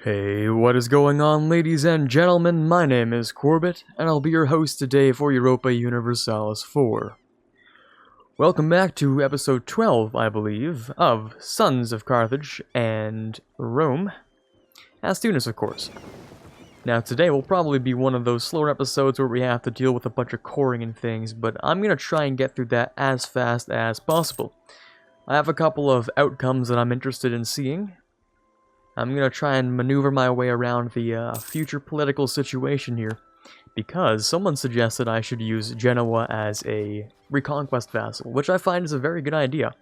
Hey, what is going on, ladies and gentlemen? My name is Quarbit, and I'll be your host today for Europa Universalis 4. Welcome back to episode 12, I believe, of Sons of Carthage and Rome, as Tunis, of course. Now, today will probably be one of those slower episodes where we have to deal with a bunch of coring and things, but I'm going to try and get through that as fast as possible. I have a couple of outcomes that I'm interested in seeing. I'm going to try and maneuver my way around the future political situation here, because someone suggested I should use Genoa as a reconquest vassal, which I find is a very good idea.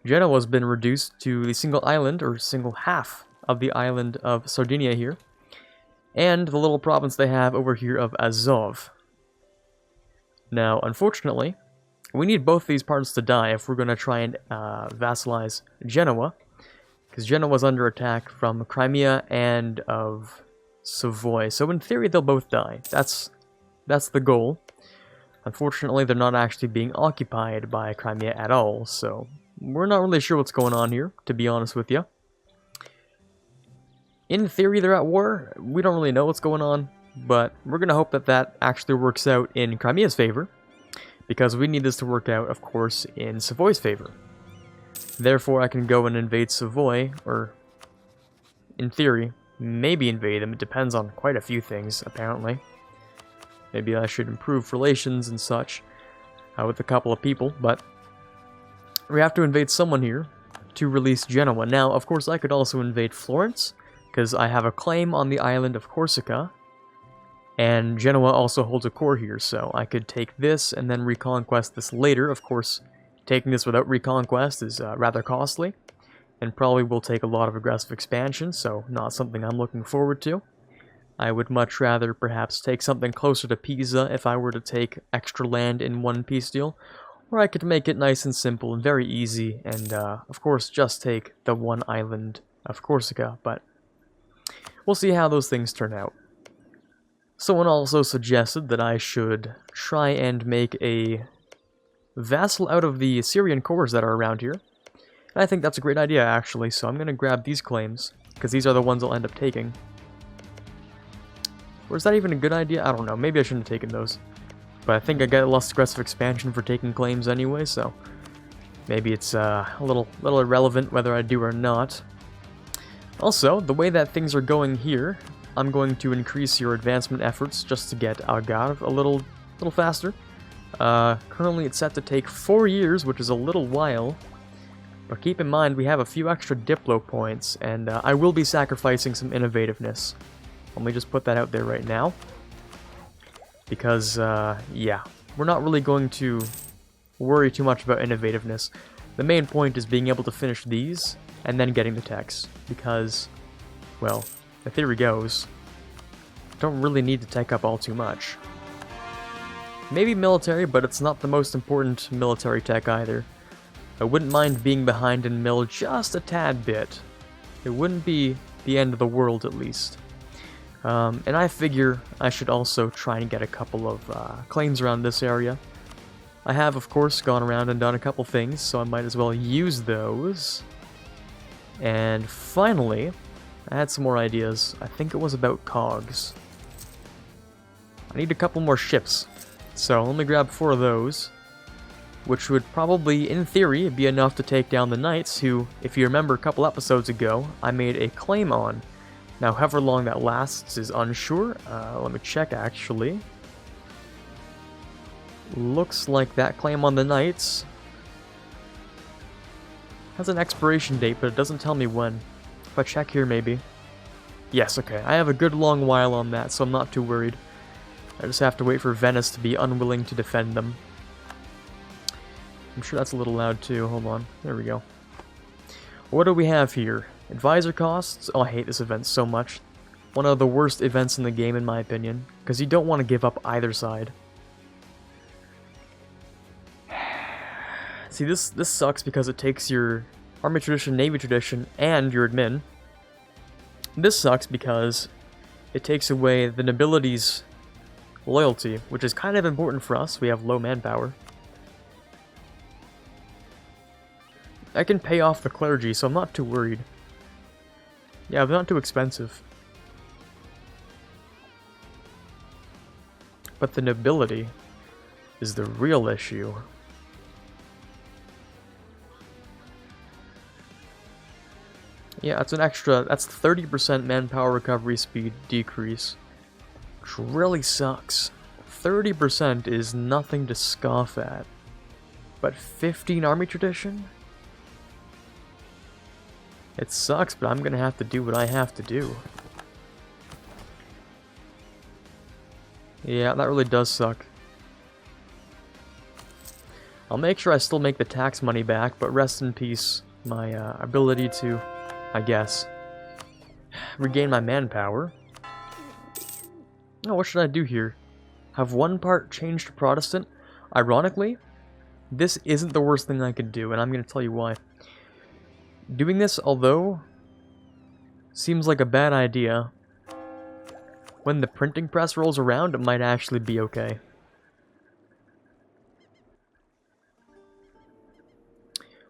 Genoa's been reduced to the single island, or single half of the island of Sardinia here, and the little province they have over here of Azov. Now, unfortunately, we need both these parts to die if we're going to try and vassalize Genoa, because Genoa's under attack from Crimea and of Savoy. So in theory, they'll both die. That's the goal. Unfortunately, they're not actually being occupied by Crimea at all, so we're not really sure what's going on here, to be honest with you. In theory, they're at war. We don't really know what's going on, but we're going to hope that that actually works out in Crimea's favor, because we need this to work out, of course, in Savoy's favor. Therefore, I can go and invade Savoy, or, in theory, maybe invade them. It depends on quite a few things, apparently. Maybe I should improve relations and such with a couple of people, but we have to invade someone here to release Genoa. Now, of course, I could also invade Florence, because I have a claim on the island of Corsica, and Genoa also holds a core here, so I could take this and then reconquest this later. Of course, taking this without reconquest is rather costly, and probably will take a lot of aggressive expansion, so not something I'm looking forward to. I would much rather perhaps take something closer to Pisa if I were to take extra land in one peace deal, or I could make it nice and simple and very easy, and of course just take the one island of Corsica, but we'll see how those things turn out. Someone also suggested that I should try and make a vassal out of the Syrian cores that are around here. And I think that's a great idea, actually, so I'm going to grab these claims, because these are the ones I'll end up taking. Or is that even a good idea? I don't know, maybe I shouldn't have taken those. But I think I get less aggressive expansion for taking claims anyway, so maybe it's a little irrelevant whether I do or not. Also, the way that things are going here, I'm going to increase your advancement efforts just to get Algarve a little faster. Currently it's set to take 4 years, which is a little while, but keep in mind we have a few extra Diplo points, and I will be sacrificing some innovativeness. Let me just put that out there right now, because, yeah, we're not really going to worry too much about innovativeness. The main point is being able to finish these, and then getting the techs, because, well, the theory goes, don't really need to tech up all too much. Maybe military, but it's not the most important military tech either. I wouldn't mind being behind in mil just a tad bit. It wouldn't be the end of the world, at least. And I figure I should also try and get a couple of claims around this area. I have, of course, gone around and done a couple things, so I might as well use those. And finally, I had some more ideas. I think it was about cogs. I need a couple more ships. So let me grab 4 of those, which would probably, in theory, be enough to take down the knights, who, if you remember a couple episodes ago, I made a claim on. Now, however long that lasts is unsure. Let me check, actually. Looks like that claim on the knights has an expiration date, but it doesn't tell me when. If I check here, maybe. Yes, okay. I have a good long while on that, so I'm not too worried. I just have to wait for Venice to be unwilling to defend them. I'm sure that's a little loud too. Hold on. There we go. What do we have here? Advisor costs? Oh, I hate this event so much. One of the worst events in the game, in my opinion, because you don't want to give up either side. See, this sucks because it takes your Army Tradition, Navy Tradition, and your admin. This sucks because it takes away the nobility's loyalty, which is kind of important for us. We have low manpower. I can pay off the clergy, so I'm not too worried. Yeah, they're not too expensive. But the nobility is the real issue. Yeah, it's an extra, that's 30% manpower recovery speed decrease, which really sucks. 30% is nothing to scoff at. But 15 army tradition? It sucks, but I'm gonna have to do what I have to do. Yeah, that really does suck. I'll make sure I still make the tax money back, but rest in peace, my ability to, I guess, regain my manpower. Oh, what should I do here? Have one part changed to Protestant? Ironically, this isn't the worst thing I could do, and I'm going to tell you why. Doing this, although seems like a bad idea, when the printing press rolls around, it might actually be okay.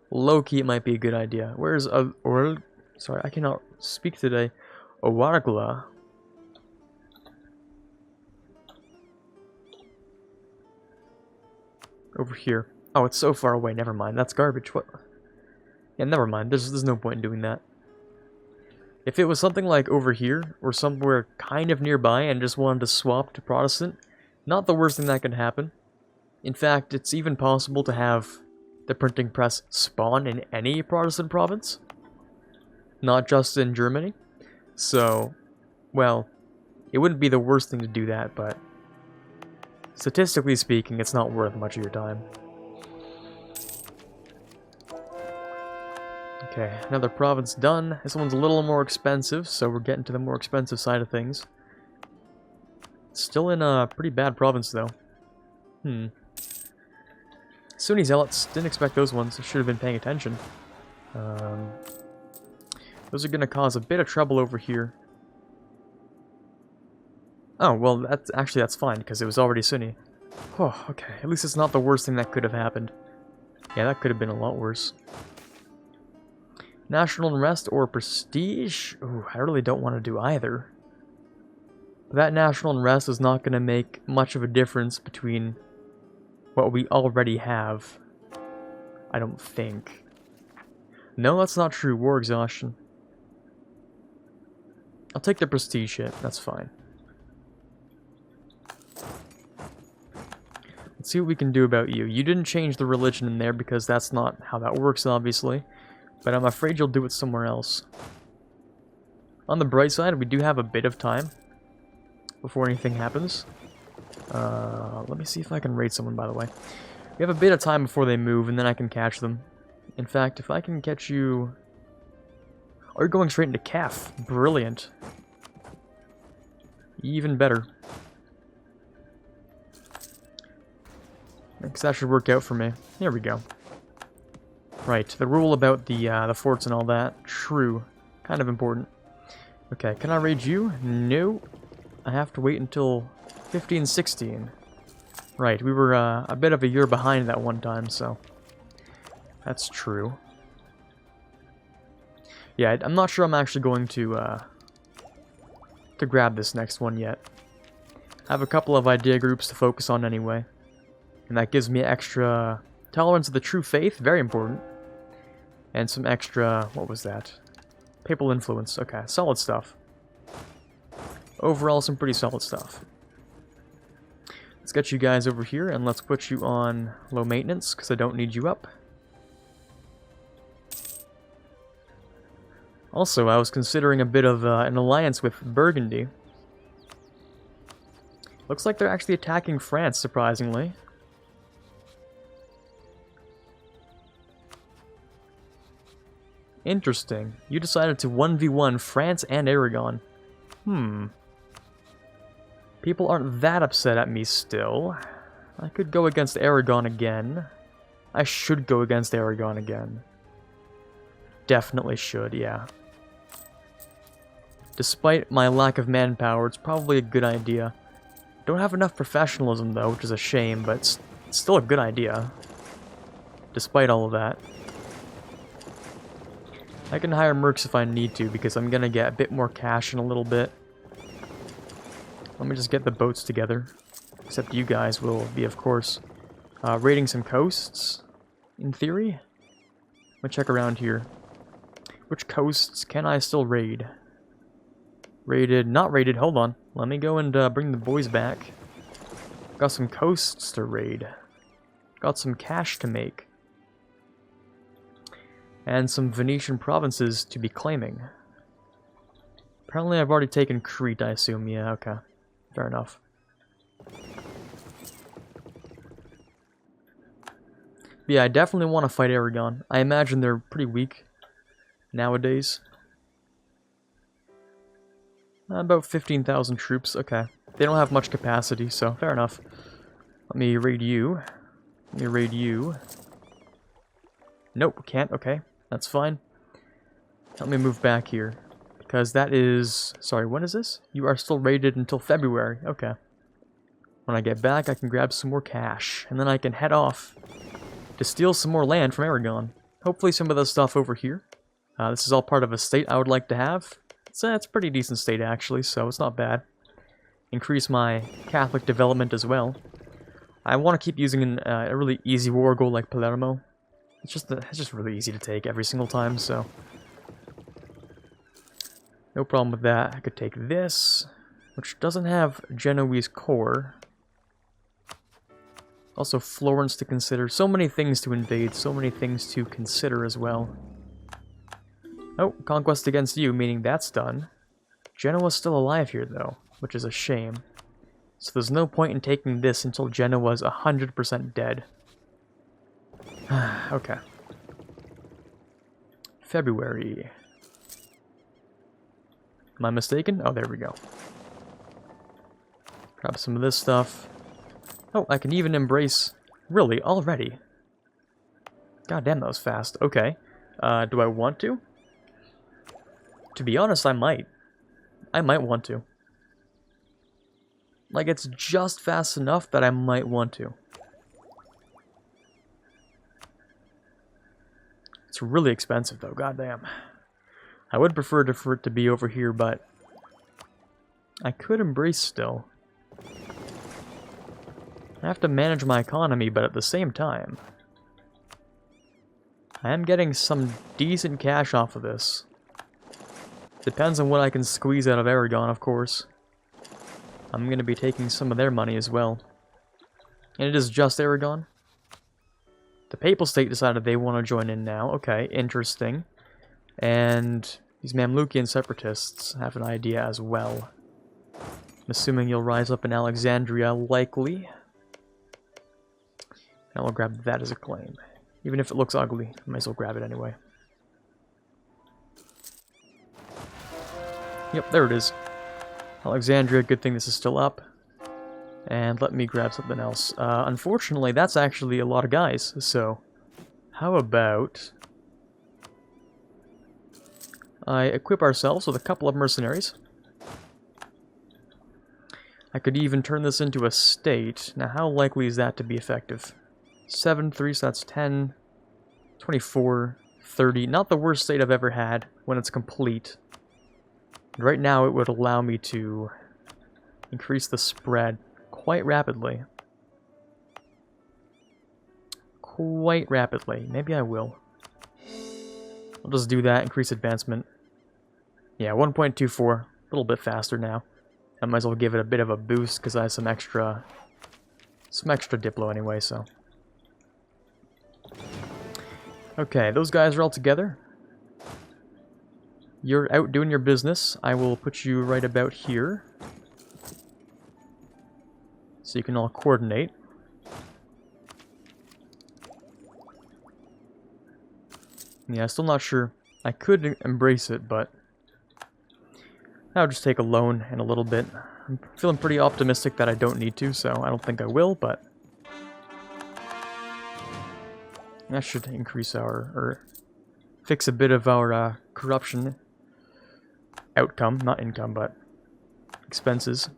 Low-key, it might be a good idea. Where's sorry, I cannot speak today. Owargla. Over here. Oh, it's so far away. Never mind. That's garbage. What? Yeah, never mind. There's no point in doing that. If it was something like over here, or somewhere kind of nearby, and just wanted to swap to Protestant, not the worst thing that could happen. In fact, it's even possible to have the printing press spawn in any Protestant province, not just in Germany. So, well, it wouldn't be the worst thing to do that, but statistically speaking, it's not worth much of your time. Okay, another province done. This one's a little more expensive, so we're getting to the more expensive side of things. Still in a pretty bad province, though. Sunni Zealots, didn't expect those ones. I should have been paying attention. Those are going to cause a bit of trouble over here. Oh, well, that's fine, because it was already Sunni. Oh, okay. At least it's not the worst thing that could have happened. Yeah, that could have been a lot worse. National unrest or prestige? Ooh, I really don't want to do either. That national unrest is not going to make much of a difference between what we already have. I don't think. No, that's not true. War exhaustion. I'll take the prestige hit. That's fine. Let's see what we can do about you. You didn't change the religion in there because that's not how that works, obviously. But I'm afraid you'll do it somewhere else. On the bright side, we do have a bit of time before anything happens. Let me see if I can raid someone, by the way. We have a bit of time before they move, and then I can catch them. In fact, if I can catch you... Oh, you're going straight into Kef. Brilliant. Even better. Because that should work out for me. Here we go. Right, the rule about the forts and all that. True. Kind of important. Okay, can I raid you? No. I have to wait until 15-16. Right, we were a bit of a year behind that one time, so... That's true. Yeah, I'm not sure I'm actually going to grab this next one yet. I have a couple of idea groups to focus on anyway. And that gives me extra tolerance of the true faith, very important. And some extra, what was that? Papal influence, okay, solid stuff. Overall, some pretty solid stuff. Let's get you guys over here, and let's put you on low maintenance, because I don't need you up. Also, I was considering a bit of an alliance with Burgundy. Looks like they're actually attacking France, surprisingly. Interesting. You decided to 1v1 France and Aragon. People aren't that upset at me still. I could go against Aragon again. I should go against Aragon again. Definitely should, yeah. Despite my lack of manpower, it's probably a good idea. Don't have enough professionalism though, which is a shame, but it's still a good idea. Despite all of that. I can hire mercs if I need to, because I'm gonna get a bit more cash in a little bit. Let me just get the boats together. Except you guys will be, of course, raiding some coasts, in theory. Let me check around here. Which coasts can I still raid? Raided, not raided, hold on. Let me go and bring the boys back. Got some coasts to raid. Got some cash to make. And some Venetian provinces to be claiming. Apparently I've already taken Crete, I assume. Yeah, okay. Fair enough. But yeah, I definitely want to fight Aragon. I imagine they're pretty weak nowadays. About 15,000 troops, okay. They don't have much capacity, so fair enough. Let me raid you. Let me raid you. Nope, can't, okay. That's fine. Let me move back here. Because that is... Sorry, when is this? You are still raided until February, okay. When I get back, I can grab some more cash. And then I can head off to steal some more land from Aragon. Hopefully some of the stuff over here. This is all part of a state I would like to have. It's a pretty decent state, actually, so it's not bad. Increase my Catholic development as well. I want to keep using a really easy war goal like Palermo. It's just really easy to take every single time, so... No problem with that. I could take this, which doesn't have Genoese core. Also Florence to consider. So many things to invade, so many things to consider as well. Oh, conquest against you, meaning that's done. Genoa's still alive here, though, which is a shame. So there's no point in taking this until Genoa's 100% dead. Okay. February. Am I mistaken? Oh, there we go. Grab some of this stuff. Oh, I can even embrace... Really? Already? God damn, that was fast. Okay. Do I want to? To be honest, I might. I might want to. Like, it's just fast enough that I might want to. It's really expensive, though. Goddamn. I would prefer for it to be over here, but... I could embrace still. I have to manage my economy, but at the same time... I am getting some decent cash off of this. Depends on what I can squeeze out of Aragon, of course. I'm going to be taking some of their money as well. And it is just Aragon. The Papal State decided they want to join in now. Okay, interesting. And these Mamlukian separatists have an idea as well. I'm assuming you'll rise up in Alexandria, likely. And I'll grab that as a claim. Even if it looks ugly, I might as well grab it anyway. Yep, there it is. Alexandria, good thing this is still up. And let me grab something else. Unfortunately, that's actually a lot of guys, so... How about... I equip ourselves with a couple of mercenaries. I could even turn this into a state. Now, how likely is that to be effective? 7, 3, so that's 10, 24, 30. Not the worst state I've ever had when it's complete. Right now, it would allow me to increase the spread quite rapidly. Quite rapidly. Maybe I will. I'll just do that, increase advancement. Yeah, 1.24. A little bit faster now. I might as well give it a bit of a boost because I have some extra Diplo anyway, so. Okay, those guys are all together. You're out doing your business. I will put you right about here. So you can all coordinate. Yeah, still not sure. I could embrace it, but I'll just take a loan in a little bit. I'm feeling pretty optimistic that I don't need to, so I don't think I will, but that should increase our, or fix a bit of our corruption outcome, not income, but expenses.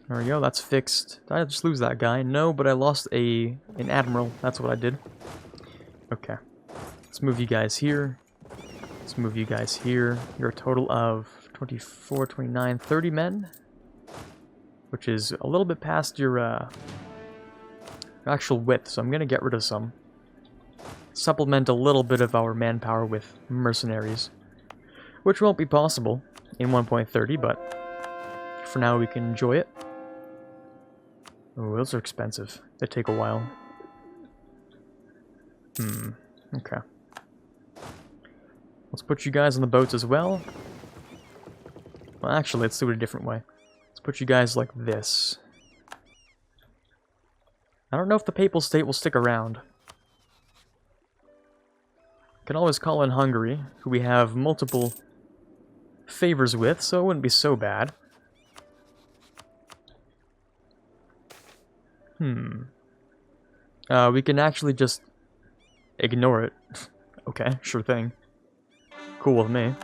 There we go, that's fixed. Did I just lose that guy? No, but I lost an admiral. That's what I did. Okay. Let's move you guys here. Let's move you guys here. You're a total of 24, 29, 30 men, which is a little bit past your actual width, so I'm going to get rid of some. Supplement a little bit of our manpower with mercenaries, which won't be possible in 1.30, but for now we can enjoy it. Oh, those are expensive. They take a while. Okay. Let's put you guys on the boats as well. Well, actually, let's do it a different way. Let's put you guys like this. I don't know if the Papal State will stick around. Can always call in Hungary, who we have multiple favors with, so it wouldn't be so bad. We can actually just ignore it. Okay, sure thing. Cool with me.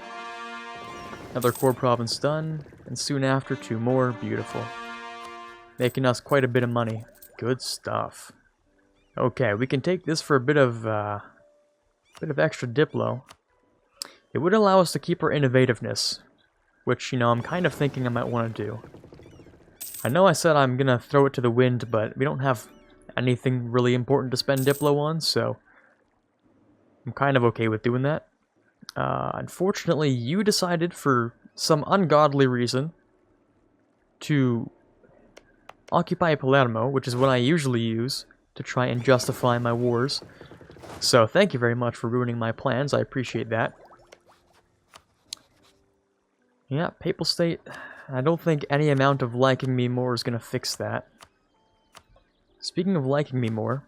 Another core province done, and soon after 2 more. Beautiful. Making us quite a bit of money. Good stuff. Okay, we can take this for a bit of extra diplo. It would allow us to keep our innovativeness, which, you know, I'm kind of thinking I might want to do. I know I said I'm gonna throw it to the wind, but we don't have anything really important to spend diplo on, so I'm kind of okay with doing that. Unfortunately, you decided for some ungodly reason to occupy Palermo, which is what I usually use to try and justify my wars. So thank you very much for ruining my plans, I appreciate that. Yeah, Papal State, I don't think any amount of liking me more is going to fix that. Speaking of liking me more,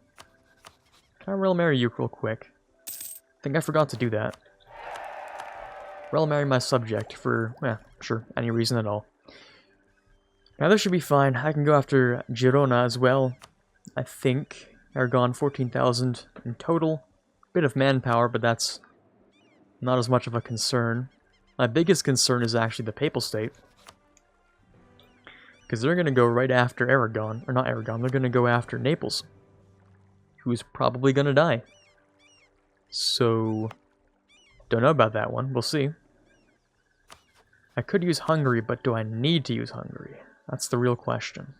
can I royal marry you real quick? I think I forgot to do that. Royal marry my subject for, sure, any reason at all. Now this should be fine. I can go after Girona as well. I think Aragon 14,000 in total. Bit of manpower, but that's not as much of a concern. My biggest concern is actually the Papal State. Because they're going to go right after Aragon. Or not Aragon, they're going to go after Naples. Who's probably going to die. So, don't know about that one. We'll see. I could use Hungary, but do I need to use Hungary? That's the real question.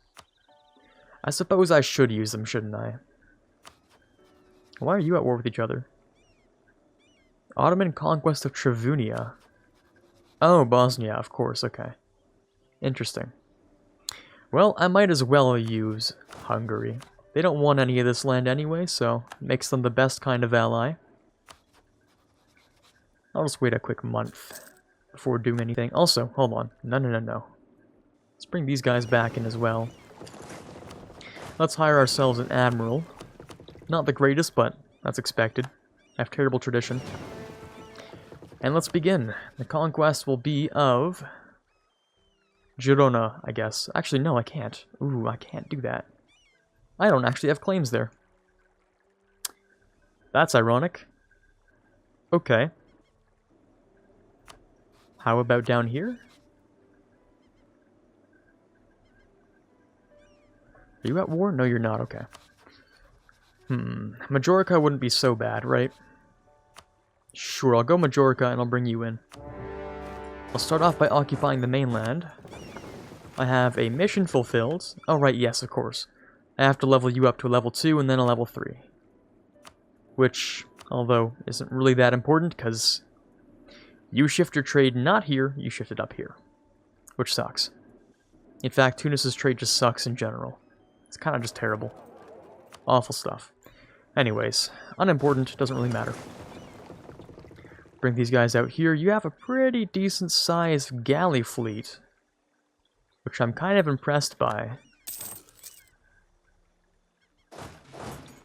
I suppose I should use them, shouldn't I? Why are you at war with each other? Ottoman conquest of Travunia. Oh, Bosnia, of course, okay. Interesting. Well, I might as well use Hungary. They don't want any of this land anyway, so it makes them the best kind of ally. I'll just wait a quick month before doing anything. Also, hold on. No. Let's bring these guys back in as well. Let's hire ourselves an admiral. Not the greatest, but that's expected. I have terrible tradition. And let's begin. The conquest will be of Girona, I guess. Actually, no, I can't. Ooh, I can't do that. I don't actually have claims there. That's ironic. Okay. How about down here? Are you at war? No, you're not. Okay. Majorca wouldn't be so bad, right? Sure, I'll go Majorca and I'll bring you in. I'll start off by occupying the mainland. I have a mission fulfilled. Oh, right, yes, of course. I have to level you up to a level 2 and then a level 3. Which, although, isn't really that important, because you shift your trade not here, you shift it up here. Which sucks. In fact, Tunis's trade just sucks in general. It's kind of just terrible. Awful stuff. Anyways, unimportant, doesn't really matter. Bring these guys out here. You have a pretty decent sized galley fleet, which I'm kind of impressed by.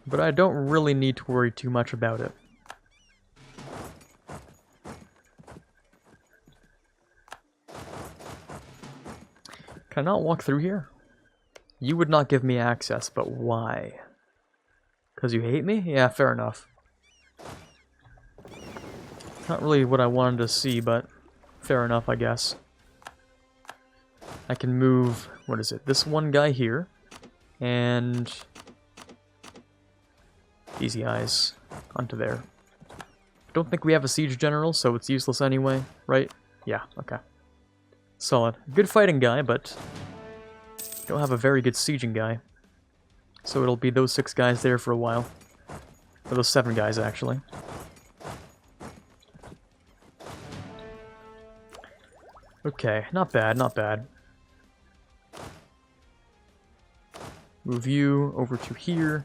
But I don't really need to worry too much about it. Can I not walk through here? You would not give me access, but why? Because you hate me? Yeah, fair enough. Not really what I wanted to see, but fair enough, I guess. I can move, what is it, this one guy here, and easy eyes onto there. Don't think we have a siege general, so it's useless anyway, right? Yeah, okay. Solid. Good fighting guy, but don't have a very good sieging guy. So it'll be those 6 guys there for a while. Or those 7 guys, actually. Okay, not bad, not bad. Move you over to here.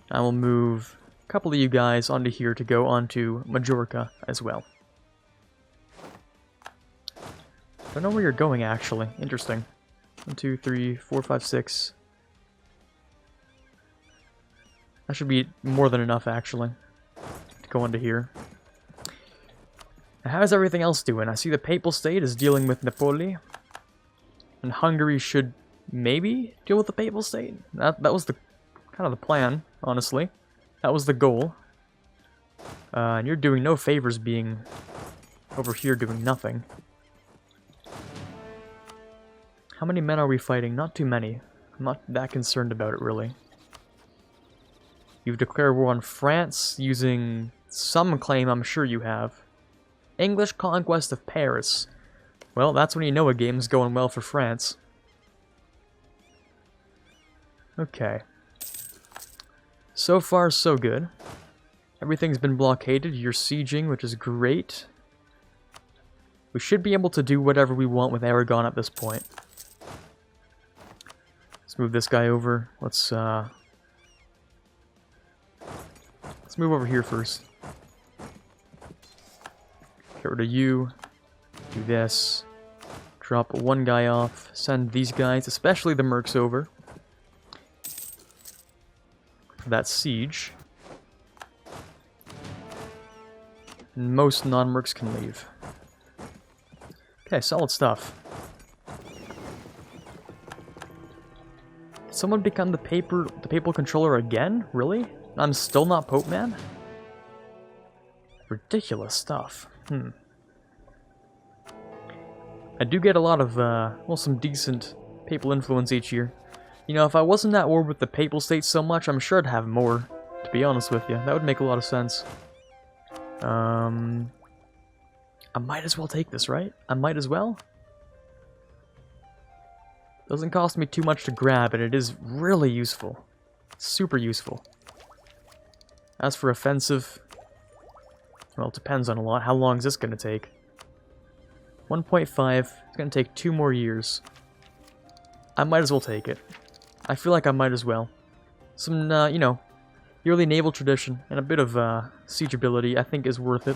I will move a couple of you guys onto here to go onto Majorca as well. Don't know where you're going, actually. Interesting. 1, 2, 3, 4, 5, 6. That should be more than enough, actually, to go onto here. Now, how's everything else doing? I see the Papal State is dealing with Napoli. And Hungary should maybe deal with the Papal State. That was the kind of the plan, honestly. That was the goal. And you're doing no favors being over here doing nothing. How many men are we fighting? Not too many. I'm not that concerned about it, really. You've declared war on France using some claim I'm sure you have. English conquest of Paris. Well, that's when you know a game's going well for France. Okay. So far, so good. Everything's been blockaded. You're sieging, which is great. We should be able to do whatever we want with Aragon at this point. Let's move this guy over. Let's move over here first. Get rid of you. Do this. Drop 1 guy off. Send these guys, especially the mercs, over for that siege. And most non-mercs can leave. Okay, solid stuff. Did someone become the papal controller again? Really? I'm still not Pope Man? Ridiculous stuff. I do get a lot of, well, some decent papal influence each year. You know, if I wasn't at war with the Papal State so much, I'm sure I'd have more, to be honest with you. That would make a lot of sense. I might as well take this, right? I might as well? Doesn't cost me too much to grab, and it is really useful. Super useful. As for offensive, well, it depends on a lot. How long is this going to take? 1.5. It's going to take 2 more years. I might as well take it. I feel like I might as well. Some, you know, yearly naval tradition and a bit of siege ability I think is worth it.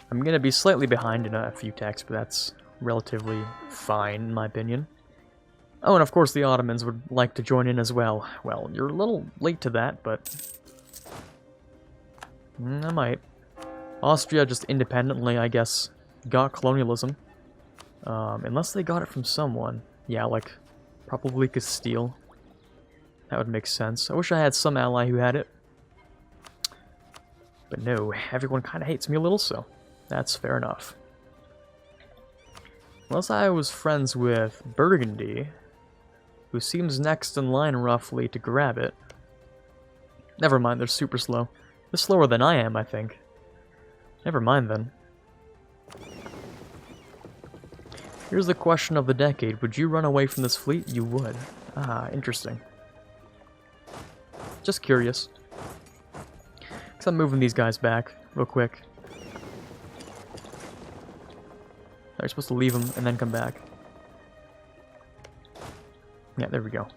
I'm going to be slightly behind in a few techs, but that's relatively fine in my opinion. Oh, and of course the Ottomans would like to join in as well. Well, you're a little late to that, but I might. Austria just independently, I guess, got colonialism. Unless they got it from someone. Yeah, like, probably Castile. That would make sense. I wish I had some ally who had it. But no, everyone kind of hates me a little, so that's fair enough. Unless I was friends with Burgundy, who seems next in line roughly to grab it. Never mind, they're super slow. They're slower than I am, I think. Never mind then. Here's the question of the decade. Would you run away from this fleet? You would. Ah, interesting. Just curious. Because I'm moving these guys back real quick. You're supposed to leave them and then come back. Yeah, there we go.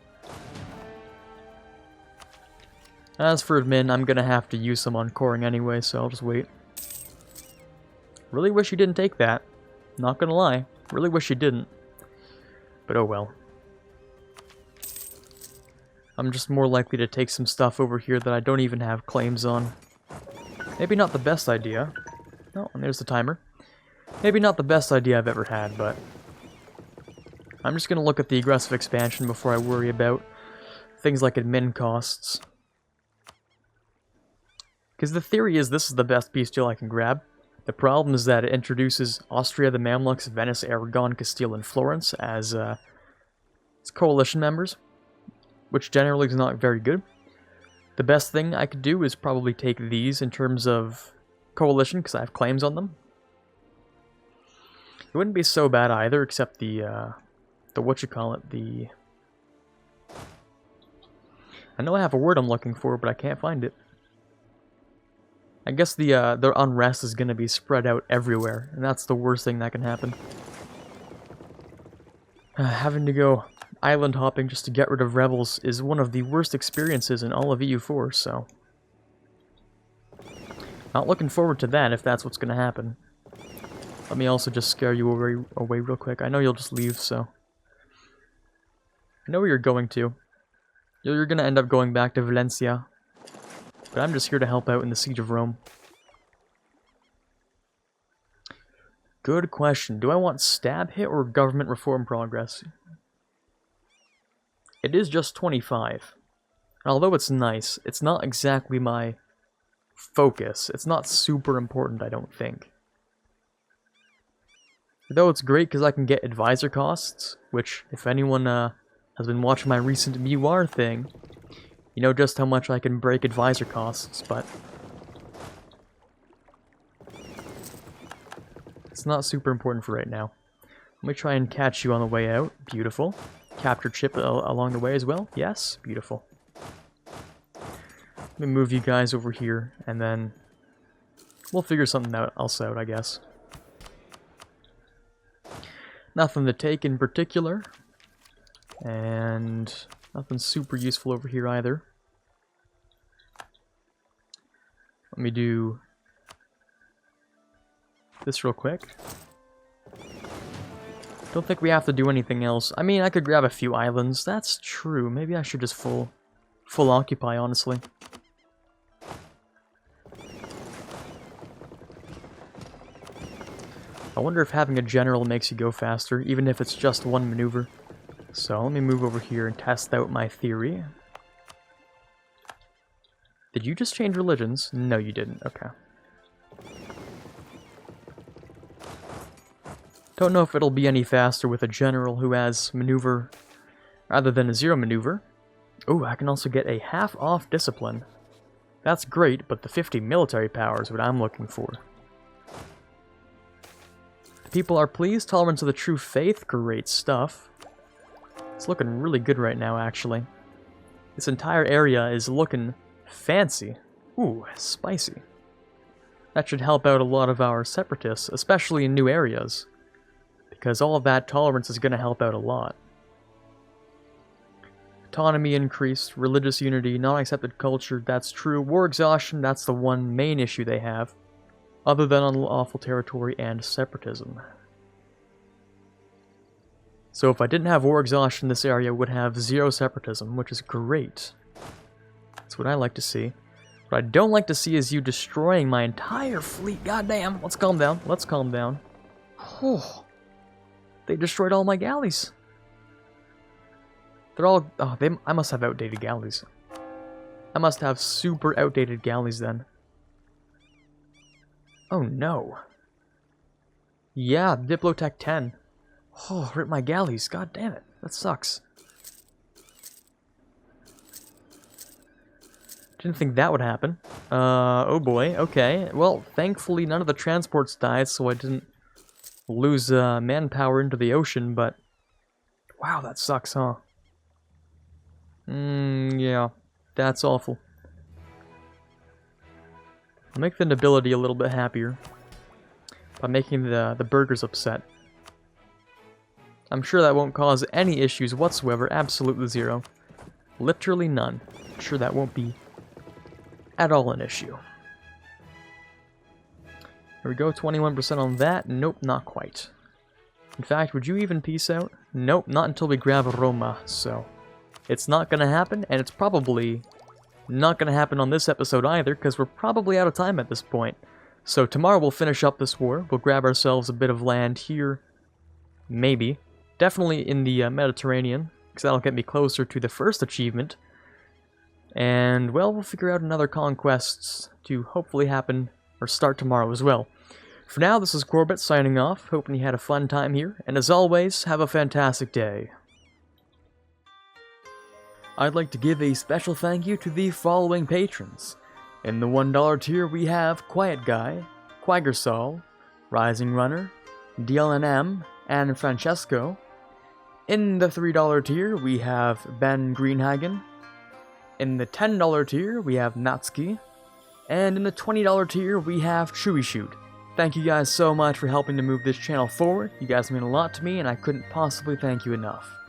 As for admin, I'm gonna have to use some on coring anyway, so I'll just wait. Really wish you didn't take that. Not gonna lie. Really wish you didn't. But oh well. I'm just more likely to take some stuff over here that I don't even have claims on. Maybe not the best idea. Oh, and there's the timer. Maybe not the best idea I've ever had, but I'm just gonna look at the aggressive expansion before I worry about things like admin costs. Because the theory is this is the best peace deal I can grab. The problem is that it introduces Austria, the Mamluks, Venice, Aragon, Castile, and Florence as coalition members, which generally is not very good. The best thing I could do is probably take these in terms of coalition, because I have claims on them. It wouldn't be so bad either, except the whatchamacallit, I know I have a word I'm looking for, but I can't find it. I guess the unrest is going to be spread out everywhere, and that's the worst thing that can happen. Having to go island hopping just to get rid of rebels is one of the worst experiences in all of EU4, so... Not looking forward to that if that's what's going to happen. Let me also just scare you away real quick. I know you'll just leave, so... I know where you're going to. You're going to end up going back to Valencia. But I'm just here to help out in the Siege of Rome. Good question. Do I want stab hit or government reform progress? It is just 25. Although it's nice, it's not exactly my focus. It's not super important, I don't think. Though it's great because I can get advisor costs, which, if anyone has been watching my recent MUR thing, you know just how much I can break advisor costs, but... it's not super important for right now. Let me try and catch you on the way out. Beautiful. Capture chip along the way as well. Yes, beautiful. Let me move you guys over here, and then we'll figure something else out, I guess. Nothing to take in particular, and nothing super useful over here either. Let me do this real quick. Don't think we have to do anything else. I mean, I could grab a few islands. That's true. Maybe I should just full occupy, honestly. I wonder if having a general makes you go faster, even if it's just one maneuver. So let me move over here and test out my theory. Did you just change religions? No, you didn't. Okay. Don't know if it'll be any faster with a general who has maneuver rather than a 0 maneuver. Oh, I can also get a half off discipline. That's great, but the 50 military power is what I'm looking for. The people are pleased. Tolerance of the true faith. Great stuff. It's looking really good right now, actually. This entire area is looking fancy. Ooh, spicy. That should help out a lot of our separatists, especially in new areas. Because all of that tolerance is going to help out a lot. Autonomy increased, religious unity, non-accepted culture, that's true. War exhaustion, that's the one main issue they have. Other than unlawful territory and separatism. So if I didn't have war exhaustion, this area would have 0 separatism, which is great. That's what I like to see. What I don't like to see is you destroying my entire fleet. Goddamn, let's calm down. Let's calm down. Oh. They destroyed all my galleys. They're all... oh, I must have outdated galleys. I must have super outdated galleys then. Oh no. Yeah, Diplotech 10. Oh, rip my galleys. God damn it. That sucks. Didn't think that would happen. Oh boy. Okay. Well, thankfully none of the transports died, so I didn't lose manpower into the ocean, but wow, that sucks, huh? Yeah, that's awful. I'll make the nobility a little bit happier by making the burghers upset. I'm sure that won't cause any issues whatsoever, absolutely 0. Literally none. I'm sure that won't be at all an issue. Here we go, 21% on that. Nope, not quite. In fact, would you even peace out? Nope, not until we grab Roma, so... it's not gonna happen, and it's probably not gonna happen on this episode either, because we're probably out of time at this point. So tomorrow we'll finish up this war, we'll grab ourselves a bit of land here. Maybe. Definitely in the Mediterranean, because that'll get me closer to the first achievement. And, well, we'll figure out another conquests to hopefully happen, or start tomorrow as well. For now, this is Quarbit signing off, hoping you had a fun time here, and as always, have a fantastic day. I'd like to give a special thank you to the following patrons. In the $1 tier we have Quiet Guy, Quagersol, Rising Runner, DLNM, and Francesco. In the $3 tier we have Ben Greenhagen. In the $10 tier we have Natsuki. And in the $20 tier we have Chewy Shoot. Thank you guys so much for helping to move this channel forward. You guys mean a lot to me and I couldn't possibly thank you enough.